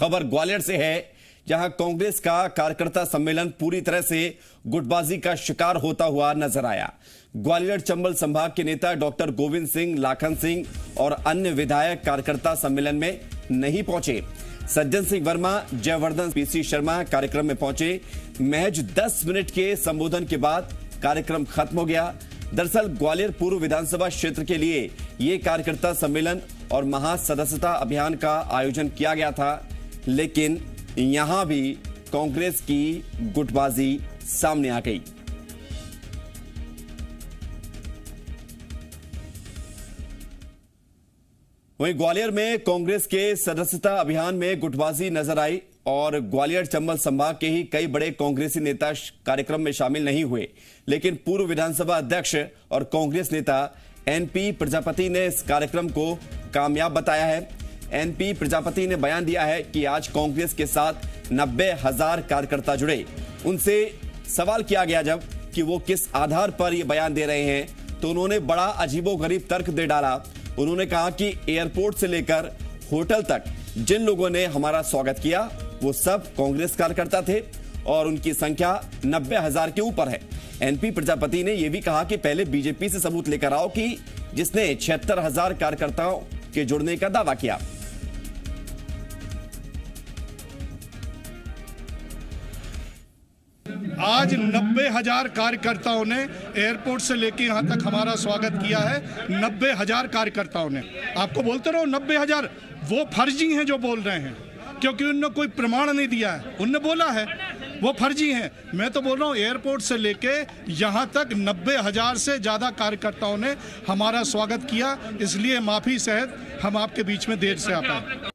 खबर ग्वालियर से है, जहां कांग्रेस का कार्यकर्ता सम्मेलन पूरी तरह से गुटबाजी का शिकार होता हुआ नजर आया। ग्वालियर चंबल संभाग के नेता डॉक्टर गोविंद सिंह, लाखन सिंह और अन्य विधायक कार्यकर्ता सम्मेलन में नहीं पहुंचे। सज्जन सिंह वर्मा, जयवर्धन, पीसी शर्मा कार्यक्रम में पहुंचे। महज 10 मिनट के संबोधन के बाद कार्यक्रम खत्म हो गया। दरअसल ग्वालियर पूर्व विधानसभा क्षेत्र के लिए यह कार्यकर्ता सम्मेलन और महासदस्यता अभियान का आयोजन किया गया था, लेकिन यहां भी कांग्रेस की गुटबाजी सामने आ गई। वहीं ग्वालियर में कांग्रेस के सदस्यता अभियान में गुटबाजी नजर आई और ग्वालियर चंबल संभाग के ही कई बड़े कांग्रेसी नेता कार्यक्रम में शामिल नहीं हुए, लेकिन पूर्व विधानसभा अध्यक्ष और कांग्रेस नेता एनपी प्रजापति ने इस कार्यक्रम को कामयाब बताया है। एनपी प्रजापति ने बयान दिया है कि आज कांग्रेस के साथ 90,000 कार्यकर्ता जुड़े। उनसे सवाल किया गया जब कि वो किस आधार पर ये बयान दे रहे हैं, तो उन्होंने बड़ा अजीबोगरीब तर्क दे डाला। उन्होंने कहा कि एयरपोर्ट से लेकर होटल तक जिन लोगों ने हमारा स्वागत किया वो सब कांग्रेस कार्यकर्ता थे और उनकी संख्या 90,000 के ऊपर है। एनपी प्रजापति ने यह भी कहा कि पहले बीजेपी से सबूत लेकर आओ कि जिसने 76,000 कार्यकर्ताओं के जुड़ने का दावा किया। आज 90,000 कार्यकर्ताओं ने एयरपोर्ट से लेकर यहां तक हमारा स्वागत किया है। 90,000 कार्यकर्ताओं ने, आपको बोलते रहो 90,000, वो फर्जी हैं जो बोल रहे हैं, क्योंकि उन्होंने कोई प्रमाण नहीं दिया है। उनने बोला है वो फर्जी हैं। मैं तो बोल रहा हूँ एयरपोर्ट से लेके यहाँ तक 90,000 से ज़्यादा कार्यकर्ताओं ने हमारा स्वागत किया, इसलिए माफ़ी सहित हम आपके बीच में देर से आ पाए।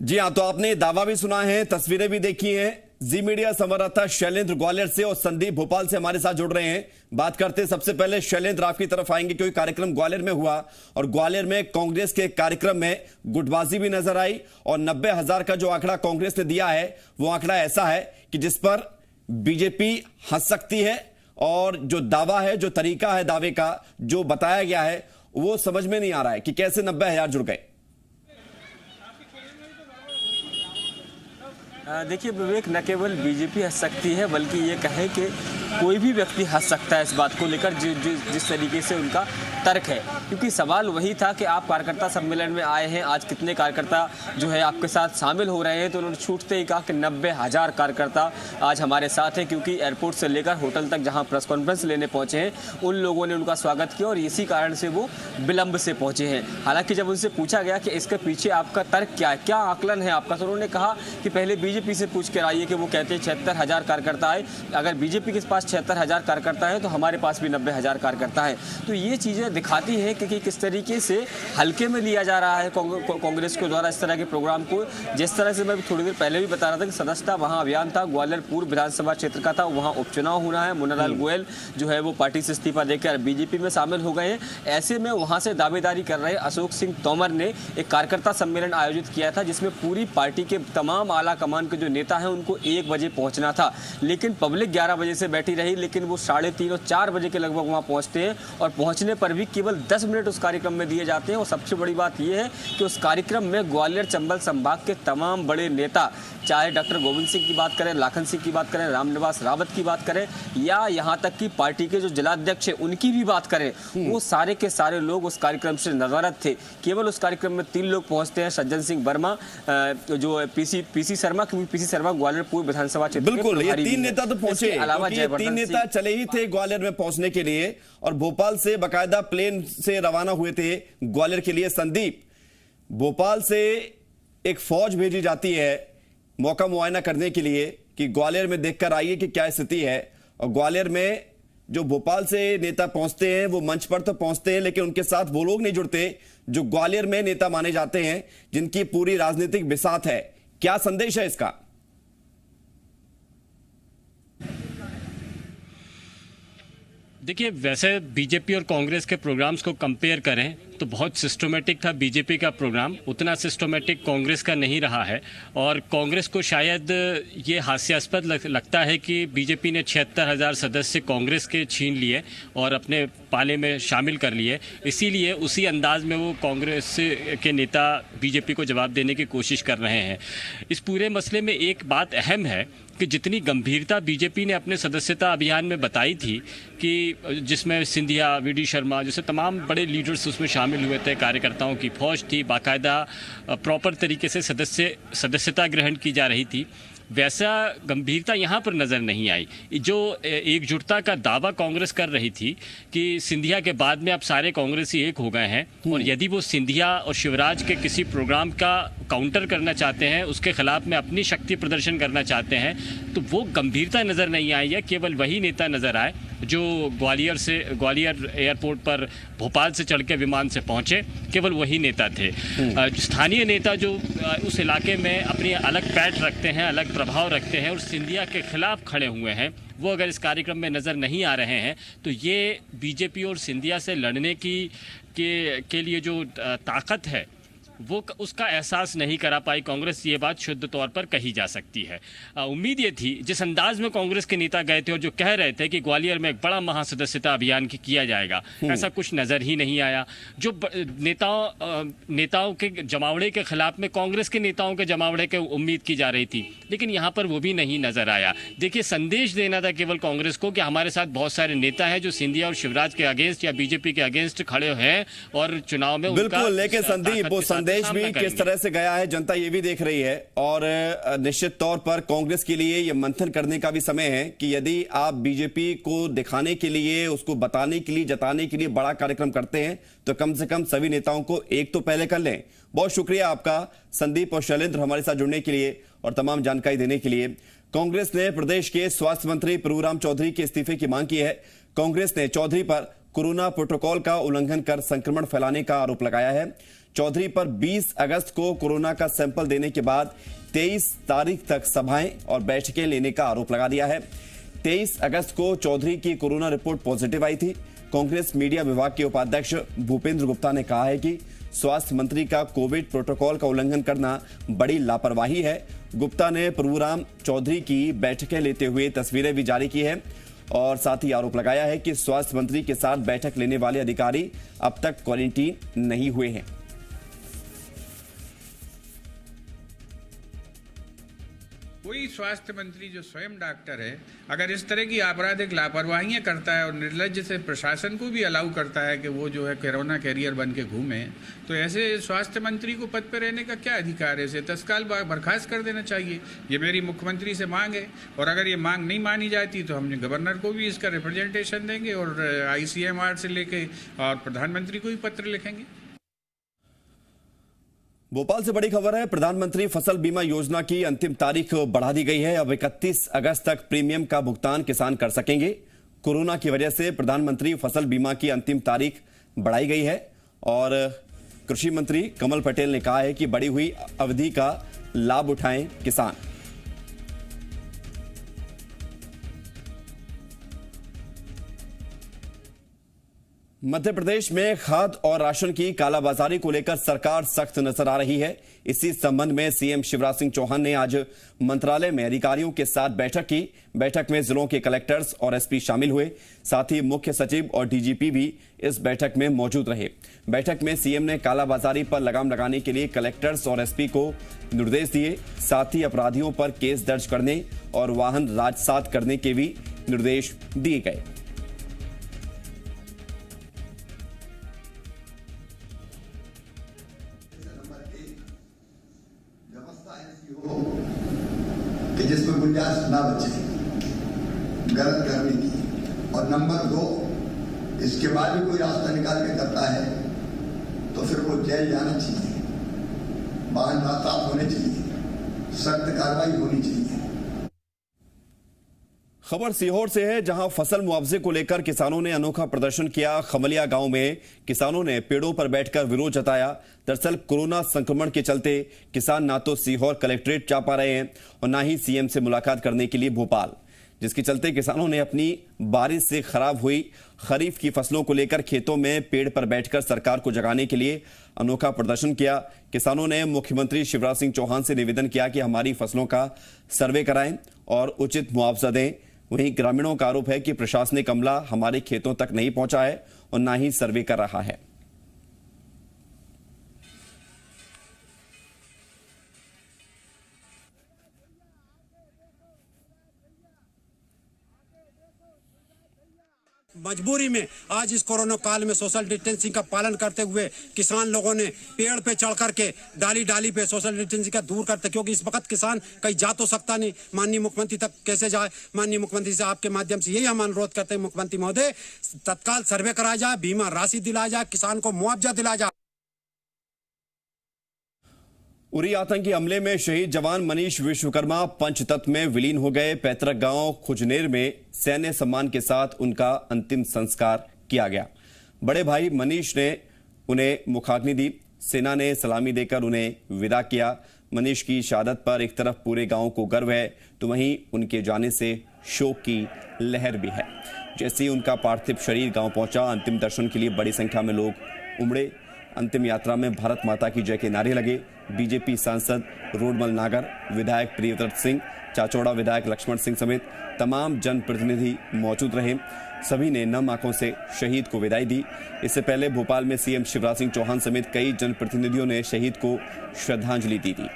जी हाँ, तो आपने दावा भी सुना है, तस्वीरें भी देखी हैं। जी मीडिया संवाददाता शैलेंद्र ग्वालियर से और संदीप भोपाल से हमारे साथ जुड़ रहे हैं। बात करते हैं सबसे पहले शैलेंद्र, आपकी तरफ आएंगे क्योंकि कार्यक्रम ग्वालियर में हुआ और ग्वालियर में कांग्रेस के कार्यक्रम में गुटबाजी भी नजर आई और 90,000 का जो आंकड़ा कांग्रेस ने दिया है वो आंकड़ा ऐसा है कि जिस पर बीजेपी हंस सकती है और जो दावा है, जो तरीका है दावे का, जो बताया गया है वो समझ में नहीं आ रहा है कि कैसे 90,000 जुड़ गए। देखिए विवेक, न केवल बीजेपी हंस सकती है बल्कि ये कहें कि कोई भी व्यक्ति हंस सकता है इस बात को लेकर जिस तरीके से उनका तर्क है, क्योंकि सवाल वही था कि आप कार्यकर्ता सम्मेलन में आए हैं, आज कितने कार्यकर्ता जो है आपके साथ शामिल हो रहे हैं, तो उन्होंने छूटते ही कहा कि 90,000 कार्यकर्ता आज हमारे साथ हैं, क्योंकि एयरपोर्ट से लेकर होटल तक जहां प्रेस कॉन्फ्रेंस लेने पहुंचे हैं उन लोगों ने उनका स्वागत किया और इसी कारण से वो विलंब से पहुंचे हैं। हालांकि जब उनसे पूछा गया कि इसके पीछे आपका तर्क क्या है, क्या आकलन है आपका, तो उन्होंने कहा कि पहले बीजेपी से पूछ कर आइए कि वो कहते हैं 76,000 कार्यकर्ता है। अगर बीजेपी के पास 76,000 कार्यकर्ता है तो हमारे पास भी 90,000 कार्यकर्ता है। तो ये चीज़ें दिखाती हैं कि किस तरीके से हल्के में लिया जा रहा है कांग्रेस के द्वारा इस तरह के प्रोग्राम को। जिस तरह से मैं थोड़ी देर पहले भी बता रहा था कि सदस्यता वहाँ अभियान था, ग्वालियर पूर्व विधानसभा क्षेत्र का था, वहाँ उपचुनाव होना है। मुन्नालाल गोयल जो है वो पार्टी से इस्तीफा देकर बीजेपी में शामिल हो गए हैं। ऐसे में वहाँ से दावेदारी कर रहे अशोक सिंह तोमर ने एक कार्यकर्ता सम्मेलन आयोजित किया था जिसमें पूरी पार्टी के तमाम आला कमान के जो नेता हैं उनको 1 बजे पहुंचना था, लेकिन पब्लिक 11 बजे से बैठी रही, लेकिन वो 3:30 और 4 बजे के लगभग वहां पहुंचते हैं और पहुंचने पर भी केवल 10 मिनट उस कार्यक्रम में दिए जाते हैं। और सबसे बड़ी बात यह है कि उस कार्यक्रम में ग्वालियर चंबल संभाग के तमाम बड़े नेता, चाहे डॉक्टर गोविंद सिंह की बात करें, लाखन सिंह की बात करें, रामनिवास रावत की बात करें या यहाँ तक कि पार्टी के जो जिलाध्यक्ष है उनकी भी बात करें, वो सारे के सारे लोग उस कार्यक्रम से नजरत थे। केवल उस कार्यक्रम में 3 लोग पहुंचते हैं, सज्जन सिंह वर्मा, जो पीसी शर्मा, क्योंकि पीसी शर्मा ग्वालियर पूर्व विधानसभा क्षेत्र। बिल्कुल, ये 3 नेता तो पहुंचे, अलावा 3 नेता चले ही थे ग्वालियर में पहुंचने के लिए और भोपाल से बाकायदा प्लेन से रवाना हुए थे ग्वालियर के लिए। संदीप, भोपाल से एक फौज भेजी जाती है मौका मुआयना करने के लिए कि ग्वालियर में देखकर आइए कि क्या स्थिति है, और ग्वालियर में जो भोपाल से नेता पहुंचते हैं वो मंच पर तो पहुंचते हैं, लेकिन उनके साथ वो लोग नहीं जुड़ते जो ग्वालियर में नेता माने जाते हैं, जिनकी पूरी राजनीतिक बिसात है। क्या संदेश है इसका? देखिए, वैसे बीजेपी और कांग्रेस के प्रोग्राम्स को कंपेयर करें तो बहुत सिस्टमेटिक था बीजेपी का प्रोग्राम, उतना सिस्टमेटिक कांग्रेस का नहीं रहा है। और कांग्रेस को शायद ये हास्यास्पद लगता है कि बीजेपी ने 76,000 सदस्य कांग्रेस के छीन लिए और अपने पाले में शामिल कर लिए, इसीलिए उसी अंदाज में वो कांग्रेस के नेता बीजेपी को जवाब देने की कोशिश कर रहे हैं। इस पूरे मसले में एक बात अहम है कि जितनी गंभीरता बीजेपी ने अपने सदस्यता अभियान में बताई थी, कि जिसमें सिंधिया, वीडी शर्मा जैसे तमाम बड़े लीडर्स उसमें शामिल हुए थे, कार्यकर्ताओं की फौज थी, बाकायदा प्रॉपर तरीके से सदस्यता ग्रहण की जा रही थी, वैसा गंभीरता यहाँ पर नज़र नहीं आई। जो एकजुटता का दावा कांग्रेस कर रही थी कि सिंधिया के बाद में अब सारे कांग्रेसी एक हो गए हैं, और यदि वो सिंधिया और शिवराज के किसी प्रोग्राम का काउंटर करना चाहते हैं, उसके खिलाफ में अपनी शक्ति प्रदर्शन करना चाहते हैं, तो वो गंभीरता नज़र नहीं आई है। केवल वही नेता नज़र आए जो ग्वालियर एयरपोर्ट पर भोपाल से चढ़ के विमान से पहुंचे, केवल वही नेता थे। स्थानीय नेता जो उस इलाके में अपनी अलग पैठ रखते हैं, अलग प्रभाव रखते हैं और सिंधिया के खिलाफ खड़े हुए हैं, वो अगर इस कार्यक्रम में नज़र नहीं आ रहे हैं, तो ये बीजेपी और सिंधिया से लड़ने के लिए जो ताकत है वो उसका एहसास नहीं करा पाई कांग्रेस, ये बात शुद्ध तौर पर कही जा सकती है। उम्मीद ये थी, जिस अंदाज में कांग्रेस के नेता गए थे और जो कह रहे थे कि ग्वालियर में एक बड़ा महासदस्यता अभियान किया जाएगा, ऐसा कुछ नज़र ही नहीं आया। जो नेताओं के जमावड़े के खिलाफ में कांग्रेस के नेताओं के जमावड़े के उम्मीद की जा रही थी, लेकिन यहाँ पर वो भी नहीं नज़र आया। देखिए, संदेश देना था केवल कांग्रेस को कि हमारे साथ बहुत सारे नेता हैं जो सिंधिया और शिवराज के अगेंस्ट या बीजेपी के अगेंस्ट खड़े हैं और चुनाव में बिल्कुल, लेकिन संदीप वो संदेश भी किस तरह से गया है जनता ये भी देख रही है, और निश्चित तौर पर कांग्रेस के लिए ये मंथन करने का भी समय है कि यदि आप बीजेपी को दिखाने के लिए, उसको बताने के लिए, जताने के लिए बड़ा कार्यक्रम करते हैं, तो कम से कम सभी नेताओं को एक तो पहले कर लें। बहुत शुक्रिया आपका संदीप और शैलेंद्र हमारे साथ जुड़ने के लिए और तमाम जानकारी देने के लिए। कांग्रेस ने प्रदेश के स्वास्थ्य मंत्री प्रभुराम चौधरी के इस्तीफे की मांग की है। कांग्रेस ने चौधरी पर कोरोना प्रोटोकॉल का उल्लंघन कर संक्रमण फैलाने का आरोप लगाया है। चौधरी पर 20 अगस्त को कोरोना का सैंपल देने के बाद 23 तारीख तक सभाएं और बैठकें लेने का आरोप लगा दिया है। 23 अगस्त को चौधरी की कोरोना रिपोर्ट पॉजिटिव आई थी। कांग्रेस मीडिया विभाग के उपाध्यक्ष भूपेंद्र गुप्ता ने कहा है कि स्वास्थ्य मंत्री का कोविड प्रोटोकॉल का उल्लंघन करना बड़ी लापरवाही है। गुप्ता ने प्रभुराम चौधरी की बैठकें लेते हुए तस्वीरें भी जारी की है और साथ ही आरोप लगाया है कि स्वास्थ्य मंत्री के साथ बैठक लेने वाले अधिकारी अब तक क्वारंटीन नहीं हुए हैं। कोई स्वास्थ्य मंत्री जो स्वयं डॉक्टर है, अगर इस तरह की आपराधिक लापरवाहियां करता है और निर्लज्ज से प्रशासन को भी अलाउ करता है कि वो जो है कोरोना कैरियर बन के घूमे, तो ऐसे स्वास्थ्य मंत्री को पद पर रहने का क्या अधिकार है? इसे तत्काल बर्खास्त कर देना चाहिए। ये मेरी मुख्यमंत्री से मांग है, और अगर ये मांग नहीं मानी जाती तो हम गवर्नर को भी इसका रिप्रेजेंटेशन देंगे और ICMR से लेके और प्रधानमंत्री को भी पत्र लिखेंगे। भोपाल से बड़ी खबर है, प्रधानमंत्री फसल बीमा योजना की अंतिम तारीख बढ़ा दी गई है। अब 31 अगस्त तक प्रीमियम का भुगतान किसान कर सकेंगे। कोरोना की वजह से प्रधानमंत्री फसल बीमा की अंतिम तारीख बढ़ाई गई है और कृषि मंत्री कमल पटेल ने कहा है कि बढ़ी हुई अवधि का लाभ उठाएं किसान। मध्य प्रदेश में खाद्य और राशन की कालाबाजारी को लेकर सरकार सख्त नजर आ रही है। इसी संबंध में सीएम शिवराज सिंह चौहान ने आज मंत्रालय में अधिकारियों के साथ बैठक की। बैठक में जिलों के कलेक्टर्स और एसपी शामिल हुए, साथ ही मुख्य सचिव और डीजीपी भी इस बैठक में मौजूद रहे। बैठक में सीएम ने कालाबाजारी पर लगाम लगाने के लिए कलेक्टर्स और एसपी को निर्देश दिए, साथ ही अपराधियों पर केस दर्ज करने और वाहन राजसात करने के भी निर्देश दिए गए। कि जिसमें गुंजाइश ना बचे गलत करने की, और नंबर 2, इसके बाद भी कोई रास्ता निकाल के करता है तो फिर वो जेल जाना चाहिए, वाहन राजसात होने चाहिए, सख्त कार्रवाई होनी चाहिए। खबर सीहोर से है, जहां फसल मुआवजे को लेकर किसानों ने अनोखा प्रदर्शन किया। खमलिया गांव में किसानों ने पेड़ों पर बैठकर विरोध जताया। दरअसल कोरोना संक्रमण के चलते किसान ना तो सीहोर कलेक्ट्रेट जा पा रहे हैं और ना ही सीएम से मुलाकात करने के लिए भोपाल। जिसके चलते किसानों ने अपनी बारिश से खराब हुई खरीफ की फसलों को लेकर खेतों में पेड़ पर बैठकर सरकार को जगाने के लिए अनोखा प्रदर्शन किया। किसानों ने मुख्यमंत्री शिवराज सिंह चौहान से निवेदन किया कि हमारी फसलों का सर्वे कराएं और उचित मुआवजा दें। वहीं ग्रामीणों का आरोप है कि प्रशासनिक अमला हमारे खेतों तक नहीं पहुंचा है और न ही सर्वे कर रहा है। मजबूरी में आज इस कोरोना काल में सोशल डिस्टेंसिंग का पालन करते हुए किसान लोगों ने पेड़ पे चढ़ करके डाली डाली पे सोशल डिस्टेंसिंग का दूर करते, क्योंकि इस वक्त किसान कहीं जा तो सकता नहीं, माननीय मुख्यमंत्री तक कैसे जाए। माननीय मुख्यमंत्री से आपके माध्यम से यही हम अनुरोध करते हैं, मुख्यमंत्री महोदय तत्काल सर्वे कराया जाए, बीमा राशि दिलाया जाए, किसान को मुआवजा दिलाया जाए। उरी आतंकी हमले में शहीद जवान मनीष विश्वकर्मा पंचतत्व में विलीन हो गए। पैतृक गांव खुजनेर में सैन्य सम्मान के साथ उनका अंतिम संस्कार किया गया। बड़े भाई मनीष ने उन्हें मुखाग्नि दी, सेना ने सलामी देकर उन्हें विदा किया। मनीष की शहादत पर एक तरफ पूरे गांव को गर्व है तो वहीं उनके जाने से शोक की लहर भी है। जैसे ही उनका पार्थिव शरीर गांव पहुंचा, अंतिम दर्शन के लिए बड़ी संख्या में लोग उमड़े। अंतिम यात्रा में भारत माता की जय के नारे लगे। बीजेपी सांसद रोडमल नागर, विधायक प्रियव्रत सिंह, चाचौड़ा विधायक लक्ष्मण सिंह समेत तमाम जनप्रतिनिधि मौजूद रहे। सभी ने नम आंखों से शहीद को विदाई दी। इससे पहले भोपाल में सीएम शिवराज सिंह चौहान समेत कई जनप्रतिनिधियों ने शहीद को श्रद्धांजलि दी थी।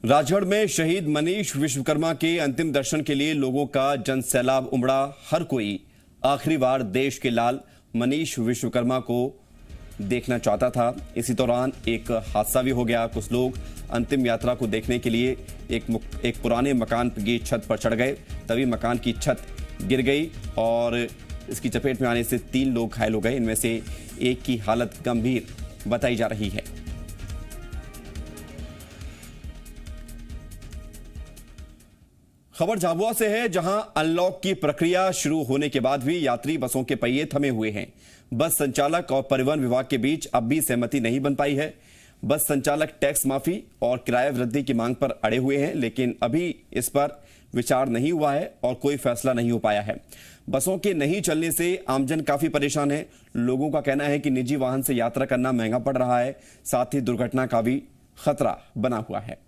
राजगढ़ में शहीद मनीष विश्वकर्मा के अंतिम दर्शन के लिए लोगों का जनसैलाब उमड़ा। हर कोई आखिरी बार देश के लाल मनीष विश्वकर्मा को देखना चाहता था। इसी दौरान एक हादसा भी हो गया। कुछ लोग अंतिम यात्रा को देखने के लिए एक पुराने मकान की छत पर चढ़ गए, तभी मकान की छत गिर गई और इसकी चपेट में आने से 3 लोग घायल हो गए। इनमें से एक की हालत गंभीर बताई जा रही है। खबर झाबुआ से है, जहां अनलॉक की प्रक्रिया शुरू होने के बाद भी यात्री बसों के पहिए थमे हुए हैं। बस संचालक और परिवहन विभाग के बीच अब भी सहमति नहीं बन पाई है। बस संचालक टैक्स माफी और किराया वृद्धि की मांग पर अड़े हुए हैं, लेकिन अभी इस पर विचार नहीं हुआ है और कोई फैसला नहीं हो पाया है। बसों के नहीं चलने से आमजन काफी परेशान है। लोगों का कहना है कि निजी वाहन से यात्रा करना महंगा पड़ रहा है, साथ ही दुर्घटना का भी खतरा बना हुआ है।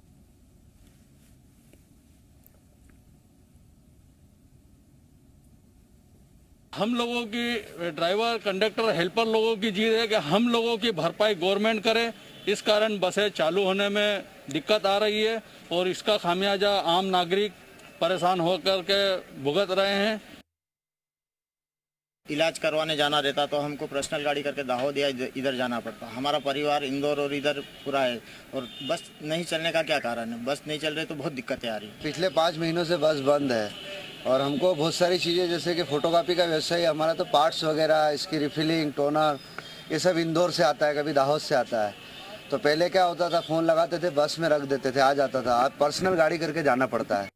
हम लोगों की ड्राइवर, कंडक्टर, हेल्पर लोगों की जीत है कि हम लोगों की भरपाई गवर्नमेंट करे। इस कारण बसें चालू होने में दिक्कत आ रही है और इसका खामियाजा आम नागरिक परेशान होकर के भुगत रहे हैं। इलाज करवाने जाना रहता तो हमको पर्सनल गाड़ी करके दाहोद या इधर जाना पड़ता। हमारा परिवार इंदौर और इधर पूरा है और बस नहीं चलने का क्या कारण है? बस नहीं चल रही तो बहुत दिक्कतें आ रही। पिछले 5 महीनों से बस बंद है और हमको बहुत सारी चीज़ें जैसे कि फोटोकॉपी का व्यवसाय, हमारा तो पार्ट्स वगैरह, इसकी रिफिलिंग, टोनर, ये सब इंदौर से आता है, कभी दाहोद से आता है। तो पहले क्या होता था, फ़ोन लगाते थे, बस में रख देते थे, आ जाता था। अब पर्सनल गाड़ी करके जाना पड़ता है।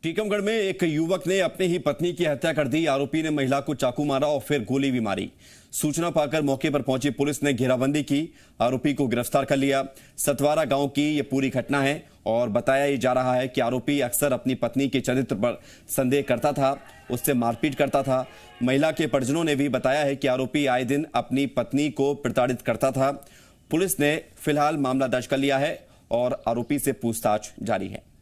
टीकमगढ़ में एक युवक ने अपनी ही पत्नी की हत्या कर दी। आरोपी ने महिला को चाकू मारा और फिर गोली भी मारी। सूचना पाकर मौके पर पहुंची पुलिस ने घेराबंदी की, आरोपी को गिरफ्तार कर लिया। सतवारा गांव की यह पूरी घटना है और बताया जा रहा है कि आरोपी अक्सर अपनी पत्नी के चरित्र पर संदेह करता था, उससे मारपीट करता था। महिला के परिजनों ने भी बताया है कि आरोपी आए दिन अपनी पत्नी को प्रताड़ित करता था। पुलिस ने फिलहाल मामला दर्ज कर लिया है और आरोपी से पूछताछ जारी है।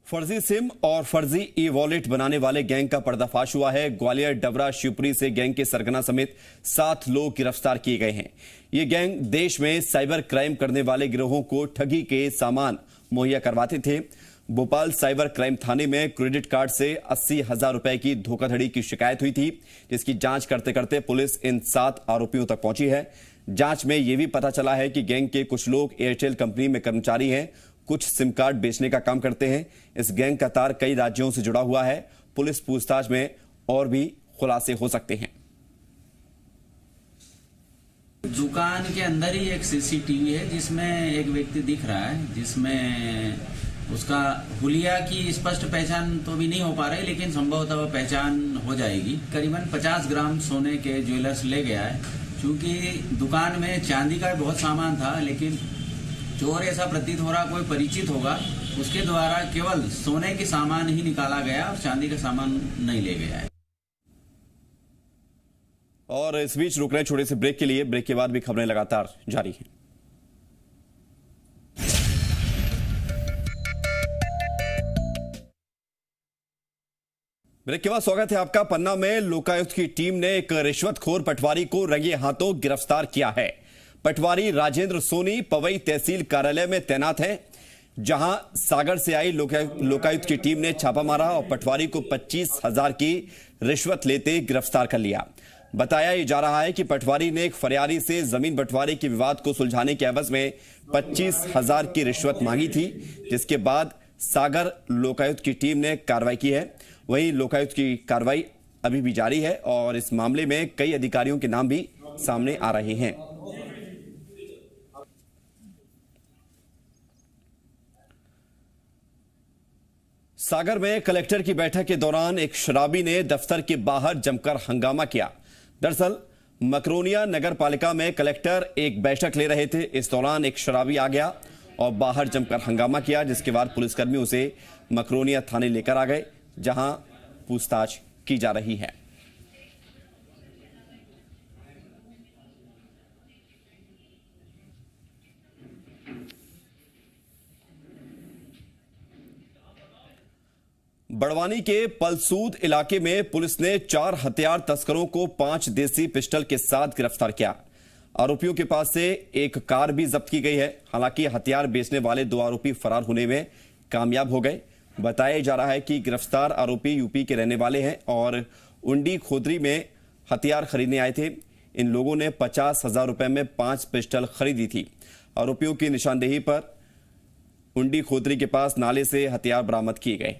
फर्जी सिम और फर्जी ई वॉलेट बनाने वाले गैंग का पर्दाफाश हुआ है। ग्वालियर, डबरा, शिवपुरी से गैंग के सरगना समेत 7 लोग गिरफ्तार किए गए हैं। ये गैंग देश में साइबर क्राइम करने वाले गिरोहों को ठगी के सामान मुहैया करवाते थे। भोपाल साइबर क्राइम थाने में क्रेडिट कार्ड से 80,000 रुपए की धोखाधड़ी की शिकायत हुई थी, जिसकी जांच करते करते पुलिस इन 7 आरोपियों तक पहुंची है। जांच में यह भी पता चला है कि गैंग के कुछ लोग एयरटेल कंपनी में कर्मचारी हैं, कुछ सिम कार्ड बेचने का काम करते हैं। इस गैंग का तार कई राज्यों से जुड़ा हुआ है। पुलिस पूछताछ में और भी खुलासे हो सकते हैं। दुकान के अंदर ही एक सीसीटीवी है जिसमें एक व्यक्ति दिख रहा है, जिसमें उसका हुलिया की स्पष्ट पहचान तो भी नहीं हो पा रही, लेकिन संभवतः वह पहचान हो जाएगी। करीबन 50 ग्राम सोने के ज्वेलर्स ले गया है। चूंकि दुकान में चांदी का बहुत सामान था, लेकिन चोर ऐसा प्रतीत हो रहा कोई परिचित होगा, उसके द्वारा केवल सोने के सामान ही निकाला गया और चांदी का सामान नहीं ले गया है। और इस बीच रुक रहे छोटे से ब्रेक के लिए। ब्रेक के बाद भी खबरें लगातार जारी हैं। ब्रेक के बाद स्वागत है आपका। पन्ना में लोकायुक्त की टीम ने एक रिश्वतखोर पटवारी को रंगे हाथों गिरफ्तार किया है। पटवारी राजेंद्र सोनी पवई तहसील कार्यालय में तैनात है, जहां सागर से आई लोकायुक्त की टीम ने छापा मारा और पटवारी को 25,000 की रिश्वत लेते गिरफ्तार कर लिया। बताया जा रहा है कि पटवारी ने एक फरियादी से जमीन बंटवारे के विवाद को सुलझाने के एवज में 25,000 की रिश्वत मांगी थी, जिसके बाद सागर लोकायुक्त की टीम ने कार्रवाई की है। वहीं लोकायुक्त की कार्रवाई अभी भी जारी है और इस मामले में कई अधिकारियों के नाम भी सामने आ रहे हैं। सागर में कलेक्टर की बैठक के दौरान एक शराबी ने दफ्तर के बाहर जमकर हंगामा किया। दरअसल मकरोनिया नगर पालिका में कलेक्टर एक बैठक ले रहे थे। इस दौरान एक शराबी आ गया और बाहर जमकर हंगामा किया, जिसके बाद पुलिसकर्मी उसे मकरोनिया थाने लेकर आ गए, जहां पूछताछ की जा रही है। बड़वानी के पलसूद इलाके में पुलिस ने 4 हथियार तस्करों को 5 देसी पिस्टल के साथ गिरफ्तार किया। आरोपियों के पास से एक कार भी जब्त की गई है। हालांकि हथियार बेचने वाले 2 आरोपी फरार होने में कामयाब हो गए। बताया जा रहा है कि गिरफ्तार आरोपी यूपी के रहने वाले हैं और उंडी खोदरी में हथियार खरीदने आए थे। इन लोगों ने 50,000 रुपए में 5 पिस्टल खरीदी थी। आरोपियों की निशानदेही पर उंडी खोदरी के पास नाले से हथियार बरामद किए गए।